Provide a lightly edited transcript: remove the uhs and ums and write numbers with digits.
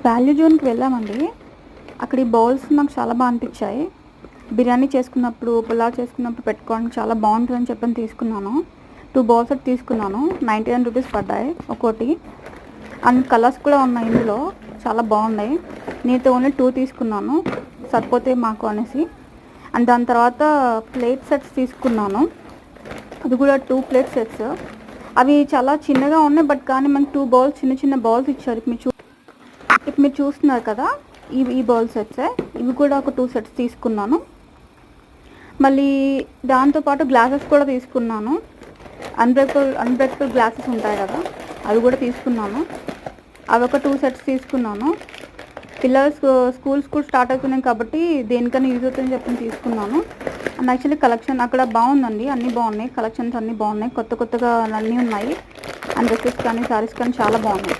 Value జోన్కి వెళ్ళామండి. అక్కడ ఈ బౌల్స్ నాకు చాలా బాగా అనిపించాయి. బిర్యానీ చేసుకున్నప్పుడు, పులావ్ చేసుకున్నప్పుడు పెట్టుకోవడానికి చాలా బాగుంటుందని చెప్పని తీసుకున్నాను. 2 బౌల్స్ అయితే తీసుకున్నాను. 99 రూపీస్ పడ్డాయి ఒక్కోటి. అండ్ కలర్స్ కూడా ఉన్నాయి ఇందులో, చాలా బాగున్నాయి. నేనైతే ఓన్లీ 2 తీసుకున్నాను, సరిపోతే మాకు అనేసి. అండ్ దాని తర్వాత ప్లేట్ సెట్స్ తీసుకున్నాను. అది కూడా 2 ప్లేట్ సెట్స్. అవి చాలా చిన్నగా ఉన్నాయి, బట్ కానీ మనకి 2 బౌల్స్, చిన్న చిన్న బౌల్స్ ఇచ్చారు. ఇప్పుడు మీరు చూస్తున్నారు కదా, ఈ బౌల్ సెట్సే. ఇవి కూడా ఒక 2 సెట్స్ తీసుకున్నాను. మళ్ళీ దాంతోపాటు గ్లాసెస్ కూడా తీసుకున్నాను. అన్బ్రేకబుల్ గ్లాసెస్ ఉంటాయి కదా, అవి కూడా తీసుకున్నాను. అవి ఒక 2 సెట్స్ తీసుకున్నాను. పిల్లలు స్కూల్ స్టార్ట్ అవుతున్నాయి కాబట్టి దేనికైనా యూజ్ అవుతుందని చెప్పి తీసుకున్నాను. అండ్ యాక్చువల్లీ కలెక్షన్ అక్కడ బాగుందండి, అన్నీ బాగున్నాయి, కలెక్షన్స్ అన్నీ బాగున్నాయి, కొత్తగా అన్నీ ఉన్నాయి. అండ్ డ్రెస్సెస్ కానీ శారీస్ కానీ చాలా బాగున్నాయి.